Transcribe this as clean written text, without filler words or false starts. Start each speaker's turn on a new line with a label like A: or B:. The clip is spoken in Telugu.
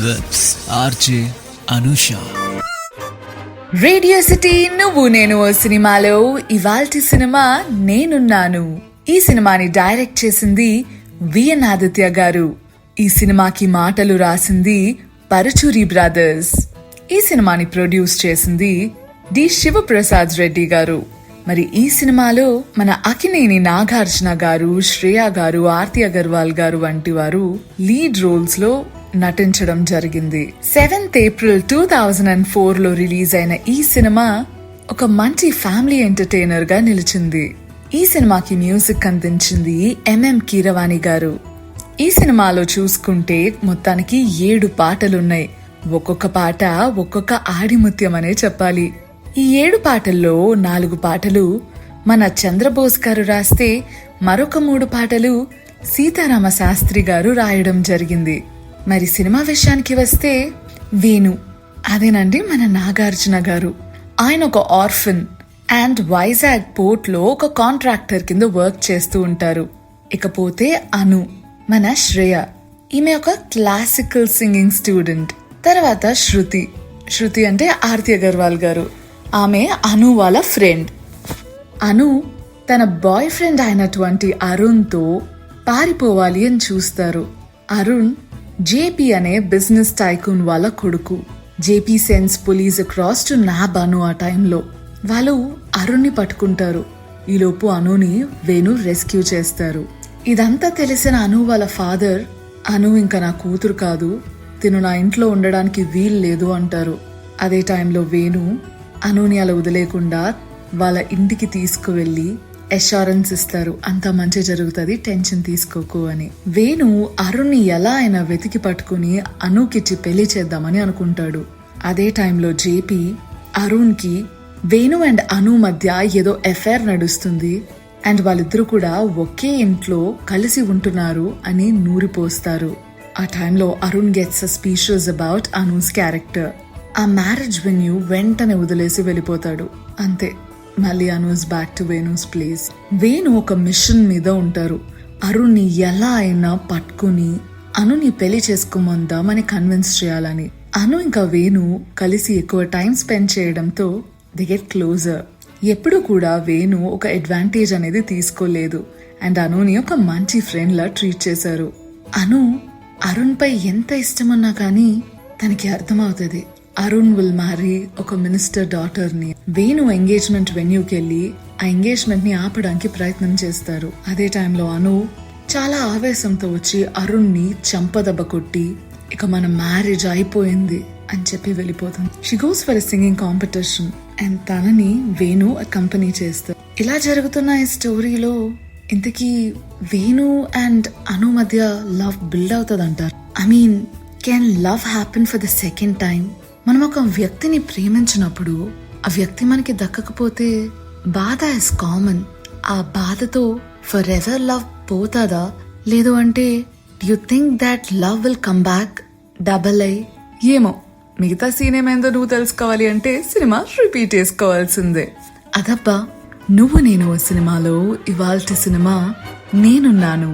A: with RJ Anusha.
B: Radio city నువ్వు నేను ఓ సినిమాలో ఇవాల్టి సినిమా నేనున్నాను. ఈ సినిమాని డైరెక్ట్ చేసింది విఎన్ ఆదిత్య గారు. ఈ సినిమాకి మాటలు రాసింది పరుచూరి బ్రదర్స్. ఈ సినిమాని ప్రొడ్యూస్ చేసింది డి శివప్రసాద్ రెడ్డి గారు. మరి ఈ సినిమాలో మన అక్కినేని నాగార్జున గారు, శ్రేయ గారు, ఆర్తి అగర్వాల్ గారు వంటి వారు లీడ్ రోల్స్ లో నటించడం జరిగింది. 7th April 2004 లో రిలీజ్ అయిన ఈ సినిమా ఒక మంచి ఫ్యామిలీ ఎంటర్టైనర్ గా నిలిచింది. ఈ సినిమాకి మ్యూజిక్ అందించింది ఎంఎం కీరవాణి గారు. ఈ సినిమాలో చూసుకుంటే మొత్తానికి 7 పాటలున్నాయి. ఒక్కొక్క పాట ఒక్కొక్క ఆడిముత్యం అనే చెప్పాలి. ఈ 7 పాటల్లో 4 పాటలు మన చంద్రబోస్ గారు రాస్తే మరొక 3 పాటలు సీతారామ శాస్త్రి గారు రాయడం జరిగింది. మరి సినిమా విషయానికి వస్తే వేణు, అదేనండి మన నాగార్జున గారు. ఆయన ఒక ఆర్ఫన్ అండ్ వైజాగ్ పోర్ట్ లో ఒక కాంట్రాక్టర్ కింద వర్క్ చేస్తూ ఉంటారు. ఇకపోతే అను మన శ్రేయ, ఈమె ఒక క్లాసికల్ సింగింగ్ స్టూడెంట్. తర్వాత శృతి అంటే ఆర్తి అగర్వాల్ గారు, ఆమె అను వాళ్ళ ఫ్రెండ్. అను తన బాయ్ ఫ్రెండ్ అయినటువంటి అరుణ్ తో పారిపోవాలి అని చూస్తారు. అరుణ్ జేపీ అనే బిజినెస్ టైకూన్ వాళ్ళ కొడుకు. JP sends police across to nab Anu. ఆ టైంలో వాళ్ళు అరుణ్ని పట్టుకుంటారు. ఈలోపు అనుని వేణు రెస్క్యూ చేస్తారు. ఇదంతా తెలిసిన అను వాళ్ళ ఫాదర్, అను ఇంకా నా కూతురు కాదు, తిను నా ఇంట్లో ఉండడానికి వీలు లేదు అంటారు. అదే టైంలో వేణు అనుని అలా వదిలేకుండా వాళ్ళ ఇంటికి తీసుకువెళ్లి అష్యూరెన్స్ ఇస్తారు, అంతా మంచి జరుగుతుంది, టెన్షన్ తీసుకోకు అని. వేణు అరుణ్ని ఎలా అయినా వెతికి పట్టుకుని అనుకిచ్చి పెళ్లి చేద్దామని అనుకుంటాడు. అదే టైంలో జేపీ అరుణ్ కి వేణు అండ్ అను మధ్య ఏదో అఫైర్ నడుస్తుంది అండ్ వాళ్ళిద్దరూ కూడా ఒకే ఇంట్లో కలిసి ఉంటున్నారు అని నూరిపోస్తారు. ఆ టైంలో Arun gets suspicious about Anu's character. ఆ మ్యారేజ్ వెన్యూ వెంటనే వదిలేసి వెళ్ళిపోతాడు. అంతే, మళ్ళీ Anu's back to Venu's place. Venu ఒక మిషన్ మీద ఉంటారు. అరుణ్ని ఎలా అయినా పట్టుకుని అనుని పెళ్లి చేసుకోమందామని కన్విన్స్ చేయాలని. అను ఇంకా వేణు కలిసి ఎక్కువ టైం స్పెండ్ చేయడంతో దే గెట్ క్లోజర్. ఎప్పుడు కూడా వేణు ఒక అడ్వాంటేజ్ అనేది తీసుకోలేదు అండ్ అనుని ఒక మంచి ఫ్రెండ్ లా ట్రీట్ చేశారు. అను అరుణ్ పై ఎంత ఇష్టమన్నా కానీ తనకి అర్థమవుతుంది అరుణ్ విల్ మ్యారీ ఒక మినిస్టర్ డాటర్ ని. వేణు ఎంగేజ్మెంట్ వెన్యూకి వెళ్లి ఆ ఎంగేజ్మెంట్ ని ఆపడానికి ప్రయత్నం చేస్తారు. అదే టైంలో అను చాలా ఆవేశంతో వచ్చి అరుణ్ ని చంపదెబ్బ కొట్టి ఇక మన మ్యారేజ్ అయిపోయింది అని చెప్పి వెళ్ళిపోతుంది. She goes for a singing competition and తనని వేణు అకంపెనీ చేస్తారు. ఇలా జరుగుతున్న ఈ స్టోరీలో ఇంతకీ వేణు అండ్ అను మధ్య లవ్ బిల్డ్ అవుతుంది అంటారు. I mean, can love happen for the second time? మనం ఒక వ్యక్తిని ప్రేమించినప్పుడు ఆ వ్యక్తి మనకి దక్కకపోతే బాధ ఇస్ కామన్. ఆ బాధతో ఫర్ ఎవర్ లవ్ పోతాదా, లేదు అంటే do you think that love will come back double అయి? ఏమో, మిగతా సీన్ ఏమైందో నువ్వు తెలుసుకోవాలి అంటే సినిమా రిపీట్ చేసుకోవాల్సిందే. అదబ్బా నువ్వు నేను సినిమాలో ఇవాల్టి సినిమా నేనున్నాను.